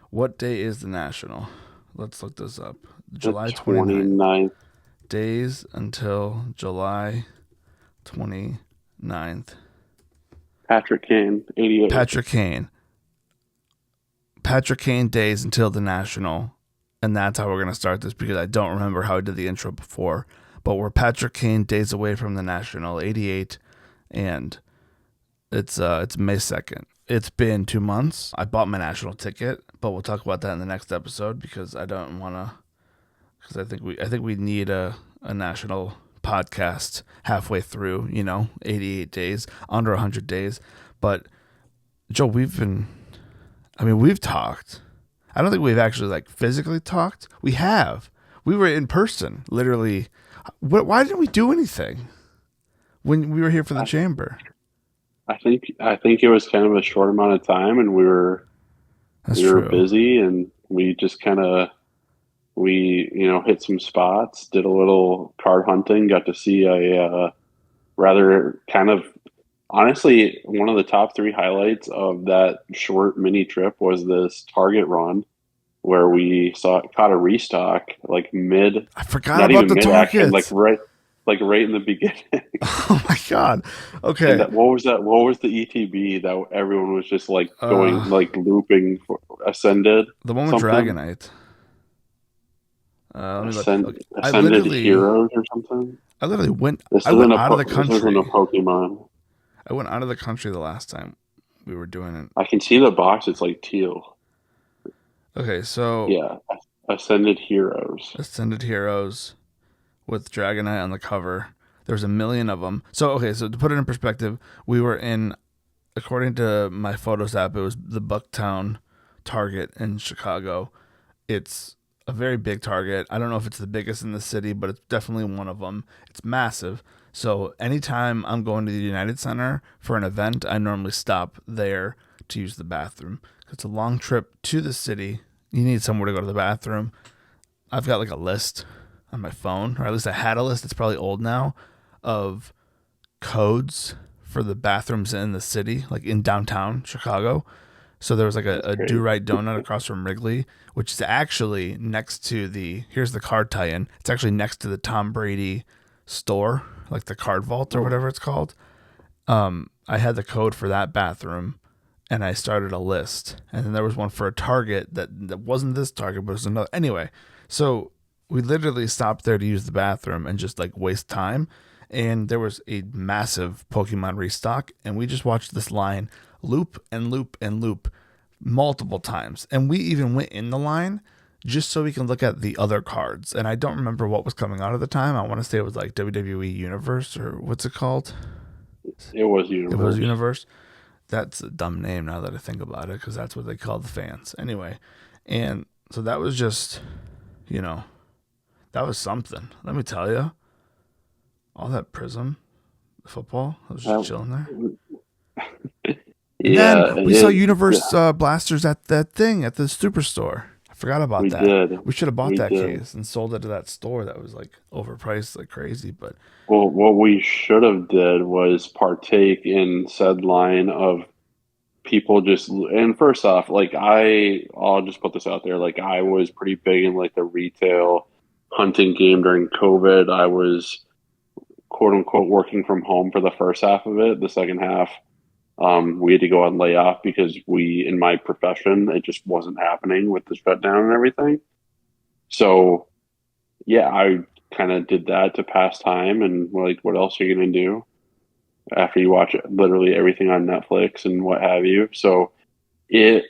What day is the national? Let's look this up. The July 29th. 29th. Days until July 29th. Patrick Kane, 88. Patrick Kane. Patrick Kane days until the national. And that's how we're going to start this because I don't remember how I did the intro before. But we're Patrick Kane days away from the national, 88. And it's May 2nd. It's been 2 months. I bought my national ticket, but we'll talk about that in the next episode because I don't want to. Because I think we need a national podcast halfway through. 88 days, under 100 days. But Joe, we've talked. I don't think we've actually like physically talked. We have. We were in person, literally. Why didn't we do anything when we were here for the I, chamber? I think it was kind of a short amount of time, and we were That's we were true. busy, and we just kind of hit some spots, did a little card hunting, got to see a rather kind of honestly one of the top three highlights of that short mini trip was this Target run where we caught a restock like mid, I forgot not about even the mid action, targets. like right in the beginning. Oh my god. And Okay. that what was that? What was the ETB that everyone was just like going Uh, like looping for ascended the one with something Dragonite. Let me look. Okay. ascended heroes or something? I literally went. This I went isn't a out of the this isn't a country. Pokemon. I went out of the country the last time we were doing it. I can see the box. It's like teal. Okay, so Yeah, ascended heroes. Ascended Heroes with Dragonite on the cover. There's a million of them. So okay, so to put it in perspective, we were in, according to my Photos app, it was the Bucktown Target in Chicago. It's a very big Target. I don't know if it's the biggest in the city, but it's definitely one of them. It's massive. So anytime I'm going to the United Center for an event, I normally stop there to use the bathroom. It's a long trip to the city. You need somewhere to go to the bathroom. I've got like a list on my phone, or at least I had a list. It's probably old now, of codes for the bathrooms in the city, like in downtown Chicago. So there was like a Do Great. Right Donut across from Wrigley, which is actually next to the. Here's the card tie-in. It's actually next to the Tom Brady store, like the card vault or Oh, whatever it's called. I had the code for that bathroom, and I started a list. And then there was one for a Target that wasn't this Target, but it was another. Anyway, so we literally stopped there to use the bathroom and just like waste time. And there was a massive Pokemon restock, and we just watched this line loop and loop and loop multiple times. And we even went in the line just so we can look at the other cards. And I don't remember what was coming out at the time. I want to say it was like WWE Universe or what's it called? it was It was universe. Universe. That's a dumb name now that I think about it because that's what they call the fans. Anyway, and so that was just, you know, that was something. Let me tell you, all that Prism football, I was just That, chilling there. And then yeah, we saw yeah, Universe blasters at that thing at the superstore. I forgot about we that. did. We should have bought We that did. case and sold it to that store that was like overpriced like crazy. But Well, what we should have did was partake in said line of people just and first off, like I'll just put this out there, like I was pretty big in like the retail hunting game during COVID. I was quote unquote working from home for the first half of it. The second half, we had to go on layoff because in my profession, it just wasn't happening with the shutdown and everything. So yeah, I kind of did that to pass time and like, what else are you gonna do after you watch literally everything on Netflix and what have you? So it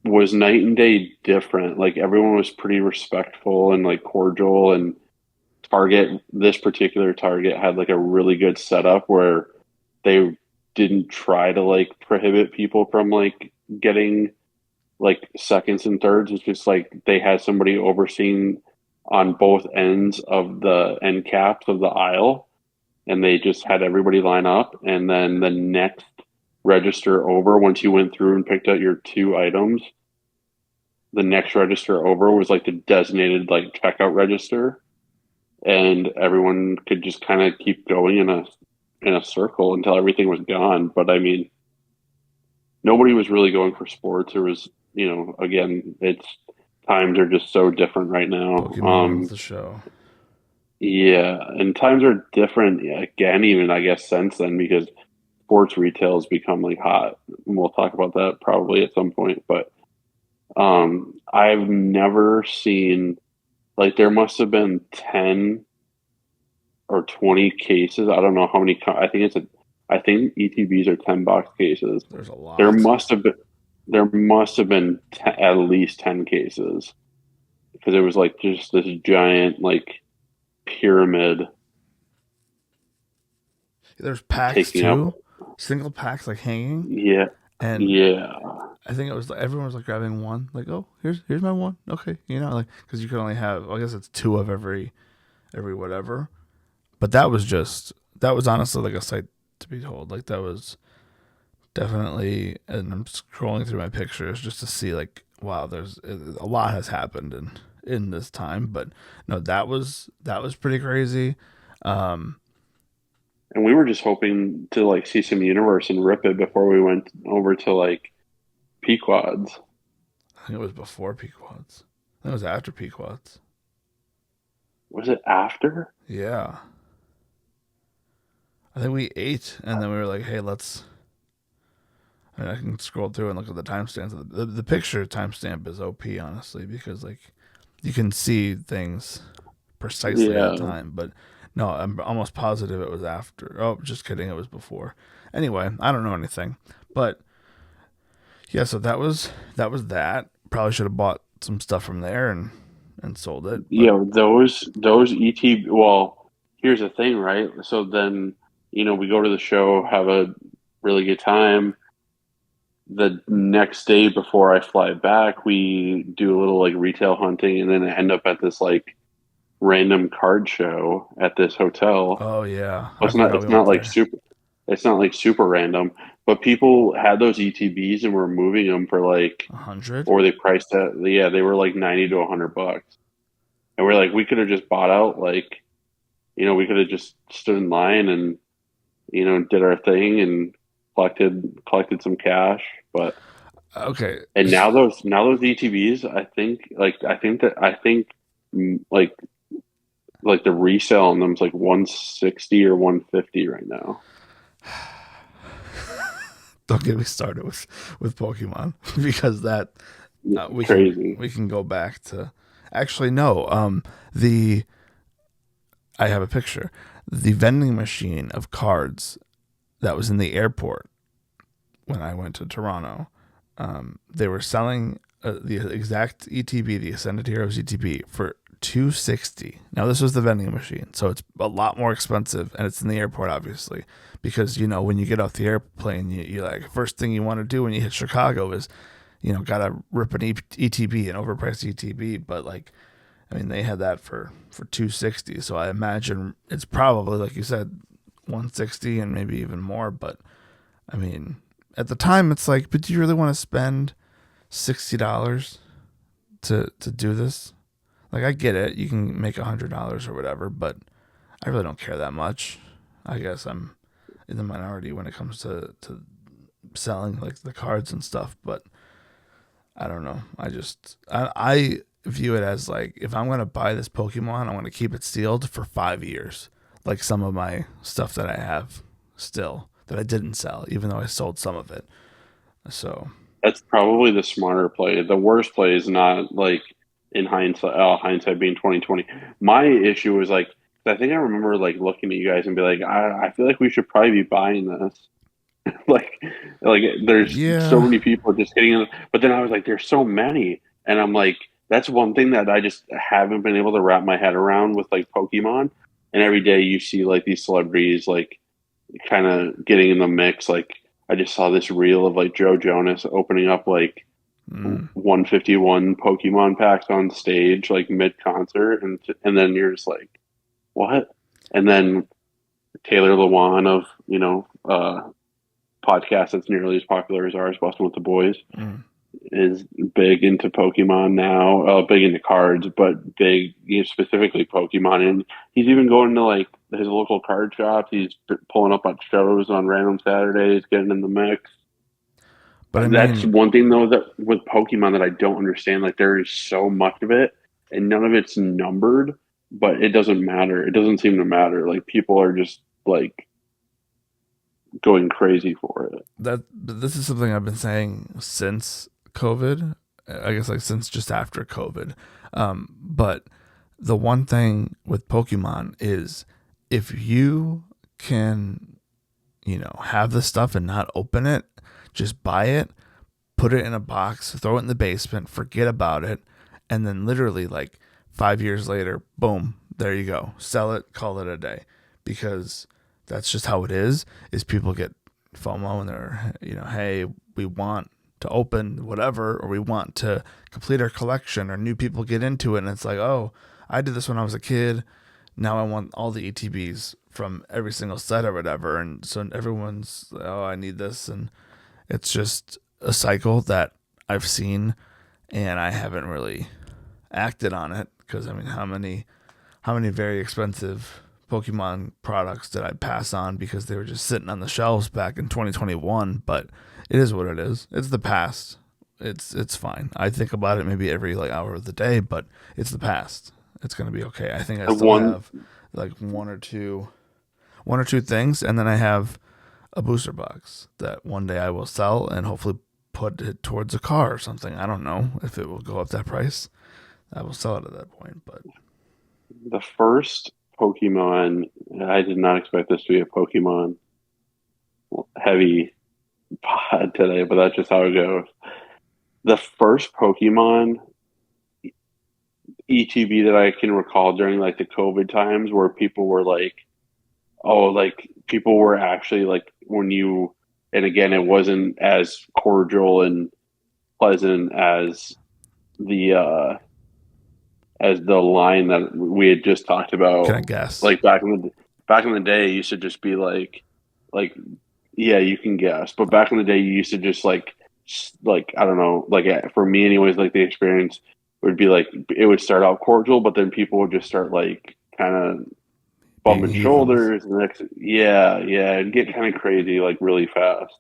was night and day different. Like everyone was pretty respectful and like cordial and this particular Target had like a really good setup where they didn't try to like prohibit people from like getting like seconds and thirds. It's just like they had somebody overseeing on both ends of the end caps of the aisle and they just had everybody line up and then the next register over once you went through and picked out your two items, the next register over was like the designated like checkout register and everyone could just kind of keep going in a circle until everything was gone. But I mean, nobody was really going for sports. There was again, it's times are just so different right now. Pokemon owns the show. Yeah, and times are different again, even I guess since then because sports retail has become like hot. And we'll talk about that probably at some point. But I've never seen like there must have been 10 or 20 cases. I don't know how many. I think ETBs are 10 box cases. There's a There lot. must have been at least 10 cases because it was like just this giant like pyramid There's packs taking up. too, single packs like hanging, Yeah, and yeah, I think it was like everyone was like grabbing one, like, oh, here's my one, okay, like because you could only have, I guess it's two of every whatever, but that was honestly like a sight to behold. Like that was definitely, and I'm scrolling through my pictures just to see like, wow, there's a lot has happened in this time, but no, that was pretty crazy. Um, and we were just hoping to like see some universe and rip it before we went over to like Pequods. I think it was before Pequods. I think it was after Pequods. Was it after? Yeah. I think we ate and then we were like, hey, let's. I mean, I can scroll through and look at the timestamps. The picture timestamp is OP, honestly, because like you can see things precisely at Yeah, time. But no, I'm almost positive it was after. Oh, just kidding. It was before. Anyway, I don't know anything. But yeah, so that. Probably should have bought some stuff from there and sold it. But those ET. Well, here's the thing, right? So then we go to the show, have a really good time. The next day before I fly back, we do a little like retail hunting, and then end up at this like random card show at this hotel. oh yeah, Well, I forgot we went there. it's not like super random, but people had those ETBs and were moving them for like, 100. or they priced it. Yeah, they were like 90 to $100, and we're like, we could have just bought out like, we could have just stood in line and did our thing and collected some cash, but. Okay. And now those ETBs, like the resale on them is like 160 or 150 right now. Don't get me started with Pokemon because that we can Crazy. we can go back to, actually no, the I have a picture, the vending machine of cards that was in the airport when I went to Toronto. They were selling the exact ETB, the Ascended Heroes ETB, for 260. Now this was the vending machine, so it's a lot more expensive, and it's in the airport, obviously, because when you get off the airplane, you like first thing you want to do when you hit Chicago is, gotta rip an ETB, an overpriced ETB. But like, I mean, they had that for 260, so I imagine it's probably like you said, 160 and maybe even more. But I mean, at the time, it's like, but do you really want to spend $60 to do this? Like, I get it, you can make $100 or whatever, but I really don't care that much. I guess I'm in the minority when it comes to selling like the cards and stuff, but I don't know. I view it as like, if I'm gonna buy this Pokemon, I'm gonna keep it sealed for 5 years, like some of my stuff that I have still that I didn't sell, even though I sold some of it. So That's probably the smarter play. The worst play is not like in hindsight. Oh, hindsight being 2020. My issue was like I think I remember like looking at you guys and be like, I feel like we should probably be buying this. like there's so yeah, many people just getting in, but then I was like, there's so many, and I'm like, that's one thing that I just haven't been able to wrap my head around with like Pokemon. And every day you see like these celebrities like kind of getting in the mix. Like I just saw this reel of like Joe Jonas opening up like mm, 151 Pokemon packs on stage like mid concert, and then you're just like, what? And then Taylor Lewan of podcast that's nearly as popular as ours, Bustin' with the Boys, mm. is big into Pokemon now. Big into cards, but big, specifically Pokemon. And he's even going to like his local card shop. He's pulling up on shows on random Saturdays, getting in the mix. But I That's mean, one thing though that with Pokemon that I don't understand. Like there is so much of it, and none of it's numbered. But it doesn't matter. It doesn't seem to matter. Like people are just like going crazy for it. this is something I've been saying since COVID. I guess like since just after COVID. But the one thing with Pokemon is if you can, have the stuff and not open it, just buy it, put it in a box, throw it in the basement, forget about it, and then literally like 5 years later, boom, there you go. Sell it, call it a day. Because that's just how it is people get FOMO and they're, hey, we want to open whatever, or we want to complete our collection, or new people get into it and it's like, oh, I did this when I was a kid. Now I want all the ETBs from every single set or whatever. And so everyone's, oh, I need this. And it's just a cycle that I've seen and I haven't really acted on it because I mean, how many very expensive Pokemon products did I pass on because they were just sitting on the shelves back in 2021? But it is what it is. It's the past. It's fine. I think about it maybe every like hour of the day, but it's the past. It's gonna be okay. I think I The still one, have like one or two things, and then I have a booster box that one day I will sell and hopefully put it towards a car or something. I don't know if it will go up that price. I will sell it at that point, but the first Pokemon, I did not expect this to be a Pokemon heavy pod today, but that's just how it goes. The first Pokemon ETB that I can recall during like the COVID times where people were like, oh, like people were actually like when you, and again, it wasn't as cordial and pleasant the as the line that we had just talked can I about. guess? Like back in the day, it used to just be like yeah, you can guess. But back in the day, you used to just like I don't know, like for me anyways, like the experience would be like it would start out cordial, but then people would just start like kind of Being bumping heathens. shoulders. And next, yeah, and get kind of crazy like really fast.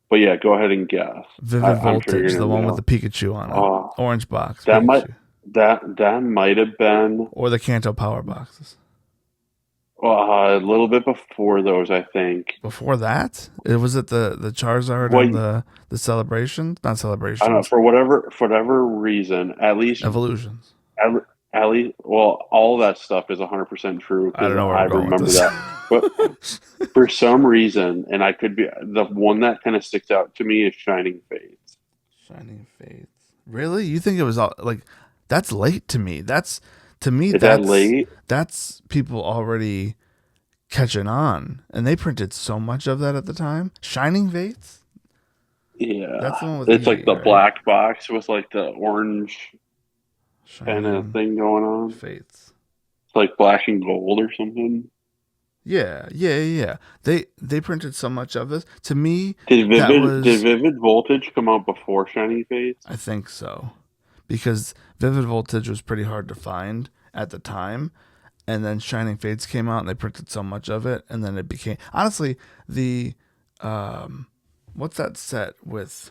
But yeah, go ahead and guess. Vivid I'm sure Voltage, you're the gonna one with the know. Pikachu on it. Oh, Orange box, that might Pikachu. that might have been Or the Kanto Power boxes. a little bit before those, I think. Before that, it was it the Charizard What and the celebrations, not I don't know celebrations, for whatever reason, evolutions. at, at least, well, all that stuff is 100% true I because don't know where I we're going with remember this. that. But for some reason, and I could be the one that kind of sticks out to me is Shining Fates. Shining Fates. Really? You think it was all like that's late to me? That's to me Is that that's late? that's people already catching on, and they printed so much of that at the time. Shining Fates. That's Yeah, the one with it's like Eevee, the right? black box with like the orange kind of Shining thing going on. Fates. It's like black and gold or something. Yeah. They printed so much of this. To me, Did that Vivid was Vivid Voltage come out before Shining Fates? I think so. Because Vivid Voltage was pretty hard to find at the time. And then Shining Fates came out and they printed so much of it. And then it became honestly the what's that set with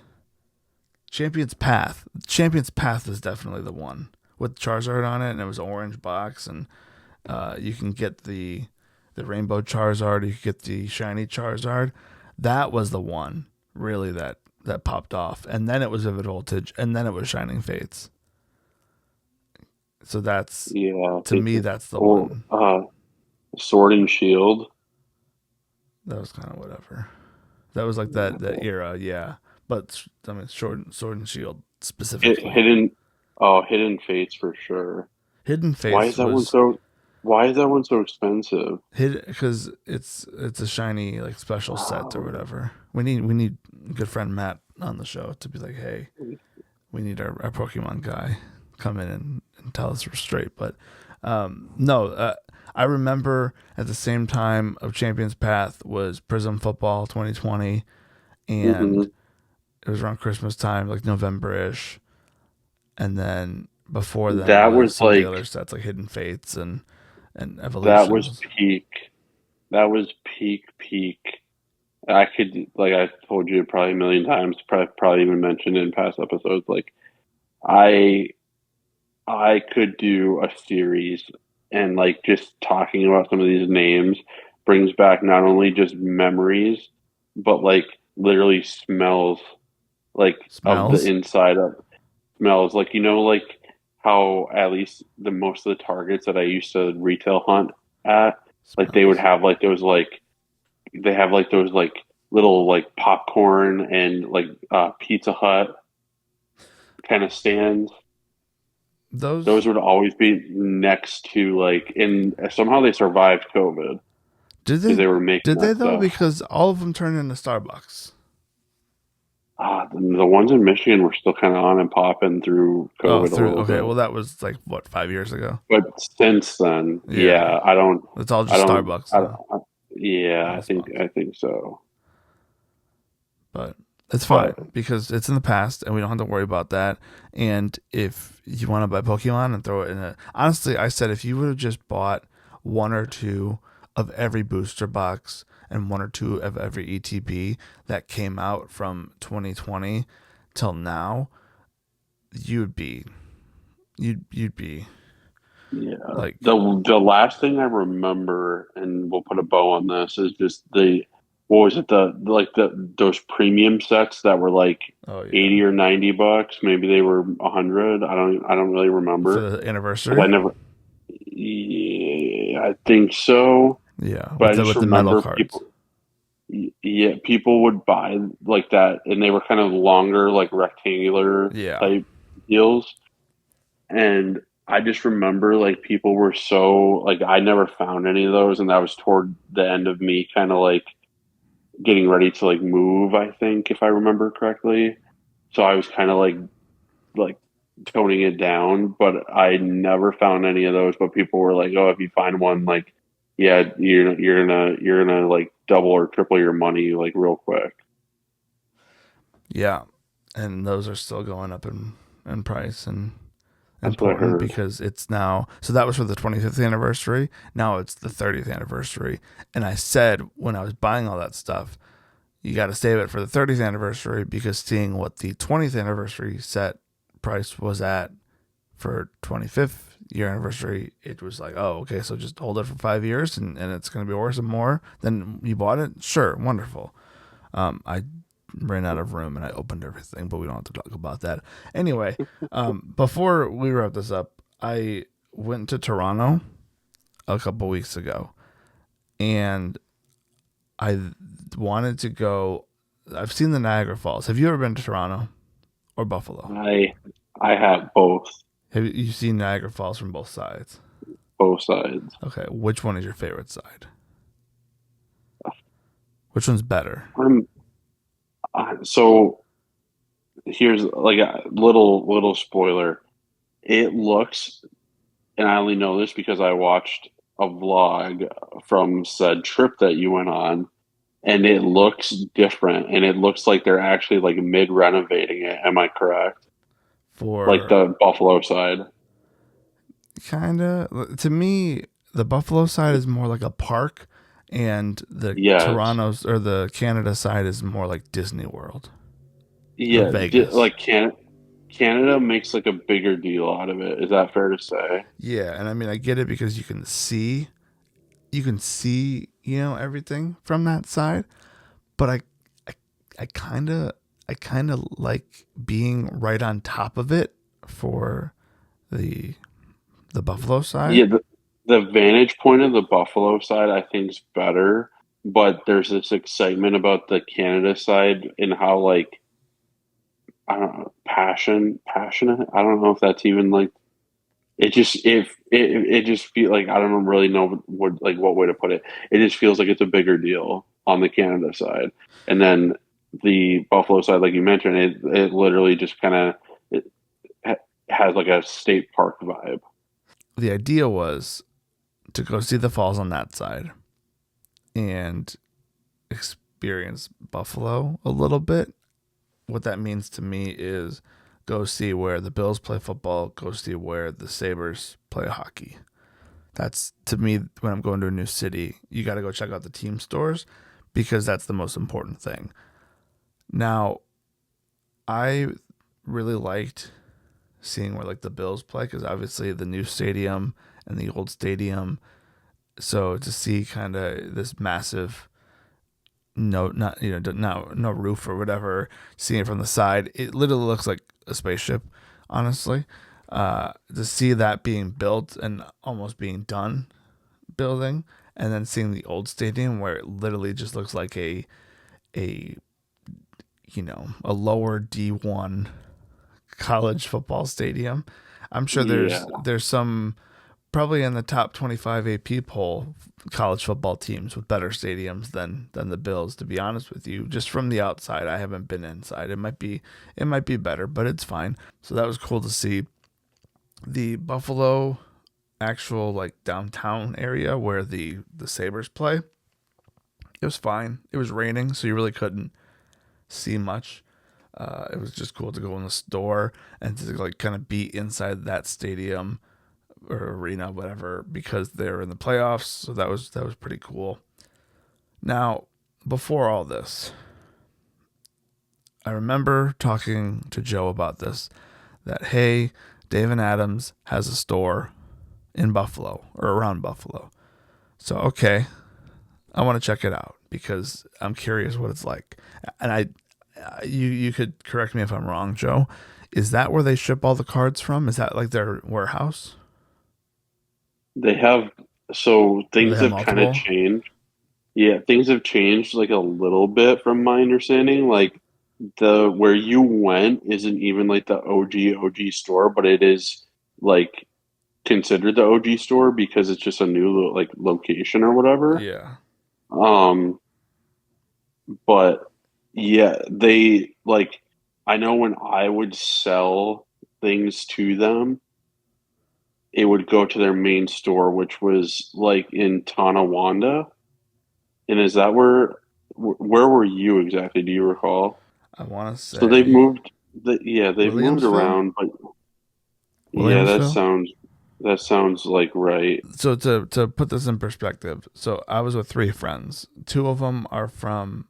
Champion's Path? Champion's Path is definitely the one with Charizard on it, and it was orange box, and you can get the Rainbow Charizard, you can get the shiny Charizard. That was the one really that popped off, and then it was Vivid Voltage, and then it was Shining Fates. So that's Yeah, to me that's the oh, one Sword and Shield. that was kind of whatever. That was like that era, yeah. But I mean, Sword and Shield specifically. Hidden, Hidden Fates for sure. Hidden Why is Fates that one was so? Why is that one so expensive? hid because it's a shiny like special set or whatever. We need good friend Matt on the show to be like, hey, we need our Pokemon guy come in and tell us we're straight. But no, I remember at the same time of Champions Path was Prism Football 2020, Hmm. and it was around Christmas time, like November-ish, and then before then That was was some of the other like sets like Hidden Fates and that was Evolutions. peak. That was peak. I could, like I told you probably a million times, probably even mentioned in past episodes. Like I I could do a series, and like just talking about some of these names brings back not only just memories, but like literally smells, like of the Smells. inside of smells. Like, like how at least the most of the targets that I used to retail hunt at, like they would Smells. have like those like they have like those like little like popcorn and like Pizza Hut kind of stands. Those Those would always be next to like, and somehow they survived COVID did because they they were making did they that though? stuff. Because all of them turned into Starbucks. The ones in Michigan were still kind of on and popping through Oh, COVID a through little okay. bit, Well, that was like what, 5 years ago. but since then, Yeah, yeah, I don't, it's all I just don't, Starbucks I, now don't- I yeah, at I this think, point. I think so. But it's But fine because it's in the past and we don't have to worry about that. And if you want to buy Pokemon and throw it in a, honestly, I said if you would have just bought one or two of every booster box and one or two of every ETB that came out from 2020 till now, you'd be you'd be yeah, like, the last thing I remember, and we'll put a bow on this, is just the what was it, the like the those premium sets that were like oh yeah, 80 or $90. Maybe they were 100. I don't really for remember the because I anniversary. never. Yeah, I think so, Yeah, but I just with the metal remember cards. yeah, people would buy like that, and they were kind of longer, like rectangular Yeah, type deals. And I just remember like people were so like I never found any of those, and that was toward the end of me kind of like getting ready to like move, I think, if I remember correctly. So I was kind of like toning it down, but I never found any of those. But people were like, "Oh, if you find one, like, yeah, you're gonna like double or triple your money like real quick." yeah, and those are still going up in price and That's what I important heard. because it's now, so that was for the 25th anniversary. Now it's the 30th anniversary. And I said when I was buying all that stuff, you got to save it for the 30th anniversary because seeing what the 20th anniversary set price was at for 25th year anniversary, it was like, oh, okay, so just hold it for 5 years and it's going to be worth more than you bought it. Sure, wonderful. I ran out of room and I opened everything, but we don't have to talk about that. Anyway, before we wrap this up, I went to Toronto a couple weeks ago and I wanted to go. I've seen the Niagara Falls. Have you ever been to Toronto or Buffalo? I I have Have you seen Niagara Falls from both sides? both sides. Okay, which one is your favorite side? Which one's better? Um, so here's like a little spoiler. It looks, and I only know this because I watched a vlog from said trip that you went on, and it looks different, and it looks like they're actually like mid renovating it. Am I correct? Like For the Buffalo side. kind of, to me, the Buffalo side is more like a park, and the Yes. Toronto's or the Canada side is more like Disney World or Yeah. Vegas. Like Canada makes like a bigger deal out of it. Is that fair to say? Yeah, and I mean I get it because you can see everything from that side, but I I kind of like being right on top of it for the the Buffalo side. Yeah, the vantage point of the Buffalo side I think is better, but there's this excitement about the Canada side and how like I don't know, passionate. I don't know if that's even like it just if it just feel like I don't really know what way to put it. It just feels like it's a bigger deal on the Canada side, and then the Buffalo side, like you mentioned, it literally just kind of it has like a state park vibe. The idea was to go see the falls on that side and experience Buffalo a little bit. What that means to me is go see where the Bills play football, go see where the Sabres play hockey. That's to me when I'm going to a new city, you got to go check out the team stores because that's the most important thing. Now, I really liked seeing where like the Bills play because obviously the new stadium and the old stadium. So to see kind of this massive, no, not no roof or whatever, seeing it from the side, it literally looks like a spaceship. Honestly, to see that being built and almost being done building, and then seeing the old stadium where it literally just looks like a a lower D1 college football stadium. I'm sure Yeah. there's some probably in the top 25 AP poll college football teams with better stadiums than the Bills, to be honest with you. Just from the outside, I haven't been inside. It might be better, but it's fine. So that was cool to see. The Buffalo actual like downtown area where the Sabres play, it was fine. It was raining, so you really couldn't see much. It was just cool to go in the store and to like kind of be inside that stadium or arena, whatever, because they're in the playoffs. So that was pretty cool. Now, before all this, I remember talking to Joe about this. That hey, David Adams has a store in Buffalo or around Buffalo. So okay, I want to check it out because I'm curious what it's like. And you could correct me if I'm wrong, Joe. Is that where they ship all the cards from? Is that like their warehouse? They have, so Or they things have have kind of multiple? changed. Yeah, things have changed like a little bit from my understanding. Like the where you went isn't even like the OG store, but it is like considered the OG store because it's just a new like location or whatever. Yeah. Um, but yeah, they like I know when I would sell things to them, it would go to their main store, which was like in Tonawanda. And is that where were you exactly? Do you recall? I want to So they've say moved yeah, they've moved Williamsville? around, but yeah, Williamsville? that sounds like right. So to put this in perspective, so I was with three friends. Two of them are from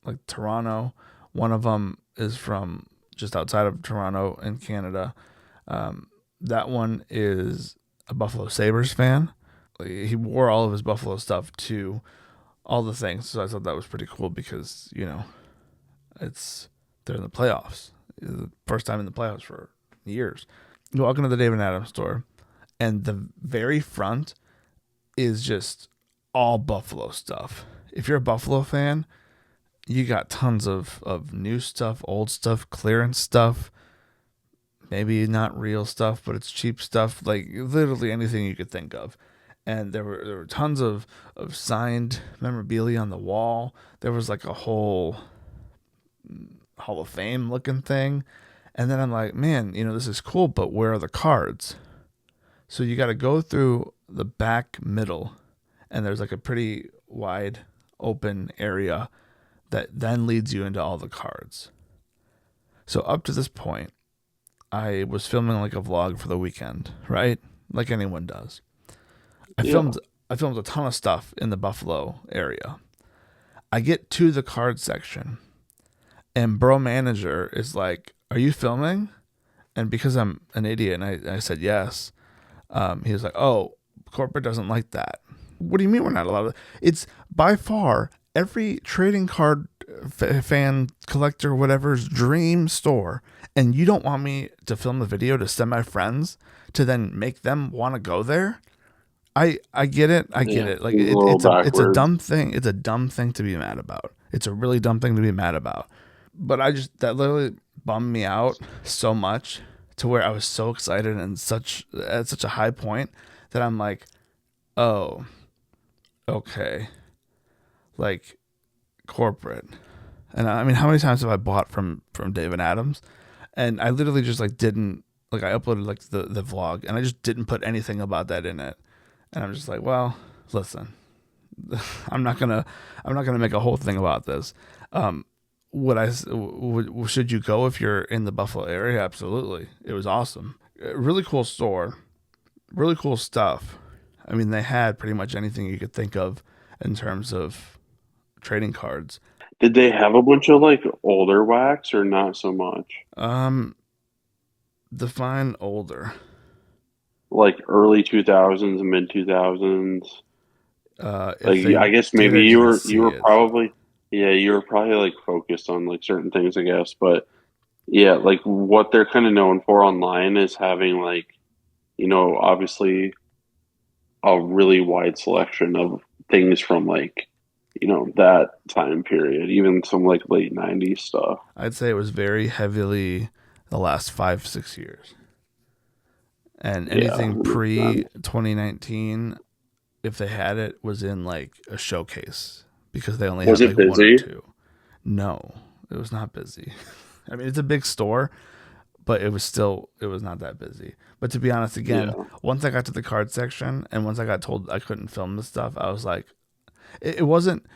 like Toronto. One of them is from just outside of Toronto in Canada. Um, that one is a Buffalo Sabres fan. Like, he wore all of his Buffalo stuff to all the things. So I thought that was pretty cool because, it's they're in the playoffs. The first time in the playoffs for years. You walk into the David Adams store and the very front is just all Buffalo stuff. If you're a Buffalo fan, you got tons of new stuff, old stuff, clearance stuff, maybe not real stuff, but it's cheap stuff, like literally anything you could think of. And there were tons of signed memorabilia on the wall. There was like a whole Hall of Fame looking thing. And then I'm like, man, this is cool, but where are the cards? So you got to go through the back middle, and there's like a pretty wide open area that then leads you into all the cards. So up to this point, I was filming like a vlog for the weekend, right? Like anyone does. I Yeah. filmed I filmed a ton of stuff in the Buffalo area. I get to the card section, and bro manager is like, "Are you filming?" And because I'm an idiot, and I said yes, he was like, "Oh, corporate doesn't like that." What do you mean we're not allowed to? It's by far every trading card fan collector whatever's dream store, and you don't want me to film the video to send my friends to then make them want to go there. I get it. I get Yeah. it. Like Seems a little it's a backwards. dumb thing. It's a dumb thing to be mad about. It's a really dumb thing to be mad about. But I just that literally bummed me out so much to where I was so excited and such at such a high point that I'm like, "Oh, okay." Like corporate. And I mean, how many times have I bought from David Adams? And I literally just like didn't like I uploaded like the vlog and I just didn't put anything about that in it. And I'm just like, well, listen, I'm not gonna I'm not gonna make a whole thing about this. Um, should you go if you're in the Buffalo area? Absolutely, it was awesome. Really cool store, really cool stuff. I mean, they had pretty much anything you could think of in terms of trading cards. Did they have a bunch of like older wax or not so much? Um, define older. Like early 2000s, mid 2000s. If Like they I guess did, maybe I you didn't were see it. probably yeah, you were probably like focused on like certain things, I guess. But yeah, like what they're kind of known for online is having like, obviously a really wide selection of things from like, that time period, even some like late 90s stuff. I'd say it was very heavily the last 5, 6 years, and Yeah, anything that makes pre sense. 2019, if they had it, was in like a showcase because they only Was had it like one or busy? two. No, it was not busy. I mean, it's a big store, but it was not that busy. But to be honest, again, Yeah. once I got to the card section and once I got told I couldn't film the stuff, I was like, it wasn't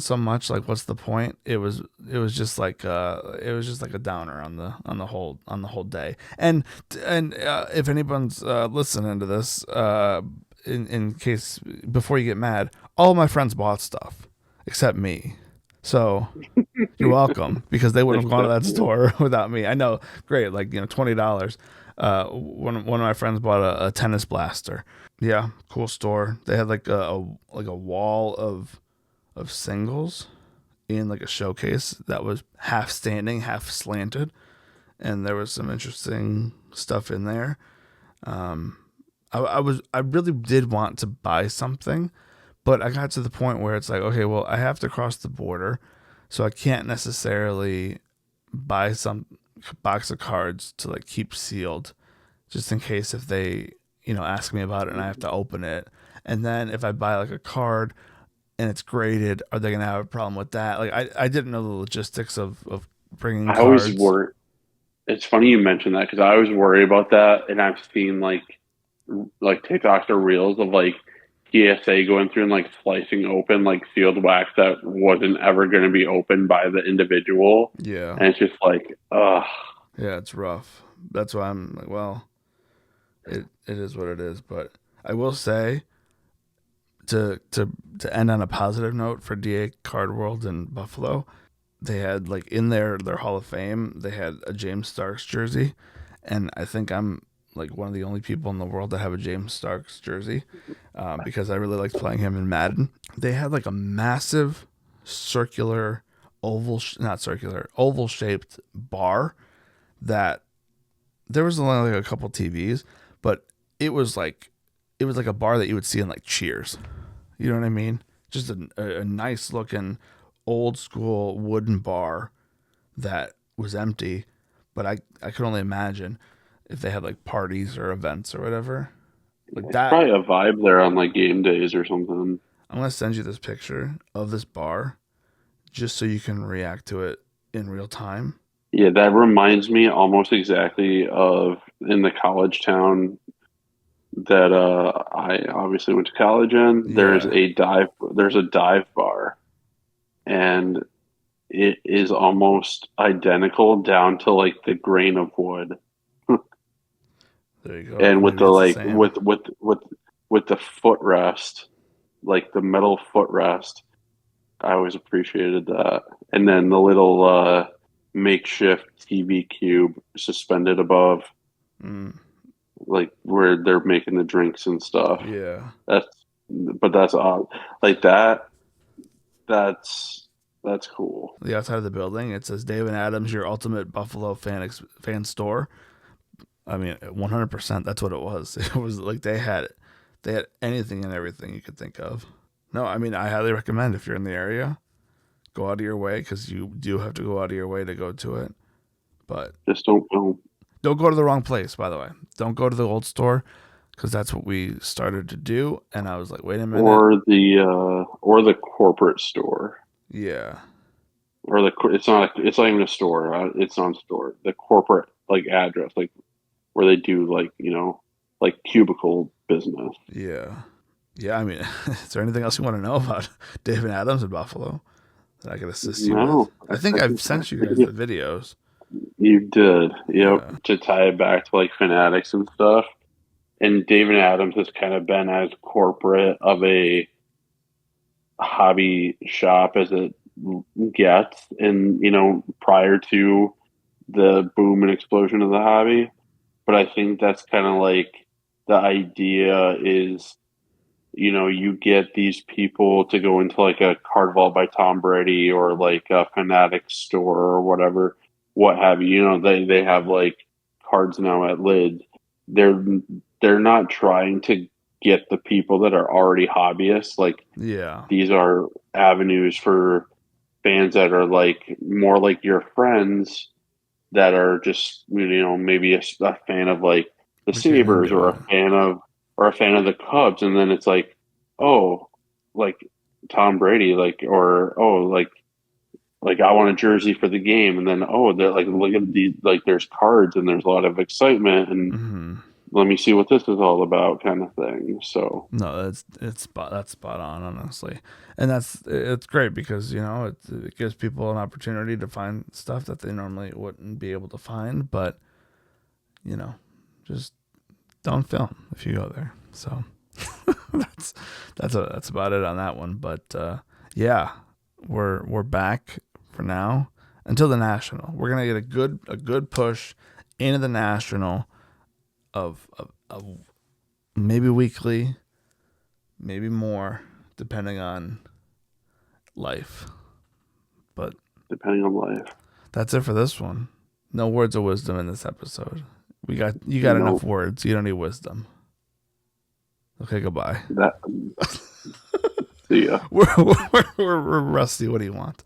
so much like what's the point. It was just like a downer on the whole day. And if anyone's listening to this, in case before you get mad, all of my friends bought stuff except me. So you're welcome because they wouldn't have gone to Except that store without me. I know, great, like $20. One of my friends bought a tennis blaster. Yeah, cool store. They had like a wall of singles in like a showcase that was half standing, half slanted, and there was some interesting stuff in there. Um, I really did want to buy something, but I got to the point where it's like, okay, well, I have to cross the border, so I can't necessarily buy some box of cards to like keep sealed, just in case if they ask me about it and I have to open it. And then if I buy like a card and it's graded, are they gonna have a problem with that? Like I didn't know the logistics of bringing I always cards. worry. It's funny you mentioned that because I always worry about that, and I've seen like TikToks or reels of like TSA going through and like slicing open like sealed wax that wasn't ever going to be opened by the individual, Yeah, and it's just like, ugh. yeah, it's rough. That's why I'm like, well, it is what it is. But I will say to end on a positive note for DA Card World in Buffalo, they had like in their Hall of Fame, they had a James Starks jersey, and I think I'm like one of the only people in the world that have a James Starks jersey, because I really liked playing him in Madden. They had like a massive circular not circular, oval shaped bar that there was only like a couple TVs, but it was like a bar that you would see in like Cheers. You know what I mean? Just a nice looking old school wooden bar that was empty, but I could only imagine if they had like parties or events or whatever. Like It's that. probably a vibe there on like game days or something. I'm gonna send you this picture of this bar just so you can react to it in real time. Yeah, that reminds me almost exactly of in the college town that I obviously went to college in. Yeah, There's a dive bar, and it is almost identical down to like the grain of wood. there you go. And with Maybe the it's the like same. with the footrest, like the metal footrest, I always appreciated that. And then the little makeshift TV cube suspended above, Mm, like where they're making the drinks and stuff. yeah, That's but that's odd. Like that. That's that's cool. the outside of the building it says David Adams, your ultimate Buffalo fan store. I mean, 100%. That's what it was. It was like they had anything and everything you could think of. No, I mean, I highly recommend if you're in the area, go out of your way because you do have to go out of your way to go to it. But Just don't don't go to the wrong place. By the way, don't go to the old store because that's what we started to do. And I was like, wait a minute, or the corporate store yeah, or it's not even a store. It's not a store. The corporate like address, like where they do like like cubicle business. yeah, yeah. I mean, is there anything else you want to know about David Adams in Buffalo that I could assist you with? No, I think I've sent you guys the videos. you did. Yep. Yeah. To tie it back to like fanatics and stuff. And David Adams has kind of been as corporate of a hobby shop as it gets, and prior to the boom and explosion of the hobby. But I think that's kind of like the idea is, you get these people to go into like a card vault by Tom Brady or like a Fanatic store or whatever, what have you. They have like cards now at lids. They're they're not trying to get the people that are already hobbyists. Like Yeah. these are avenues for fans that are like more like your friends that are just maybe a fan of like the We get Sabres into or it. a fan of the Cubs, and then it's like, oh, like Tom Brady, like, or oh, like I want a jersey for the game, and then oh, they're like, look at the, like there's cards and there's a lot of excitement, and Hmm. let me see what this is all about, kind of thing. So No, that's spot on, honestly, and it's great because it gives people an opportunity to find stuff that they normally wouldn't be able to find, but you know, just don't film if you go there. So that's that's about it on that one. But yeah, we're back for now until the national. We're gonna get a good push into the national of maybe weekly, maybe more, depending on life. But depending on life, that's it for this one. No words of wisdom in this episode. You got enough no, words. You don't need wisdom. Okay, goodbye. that see ya. We're rusty. What do you want?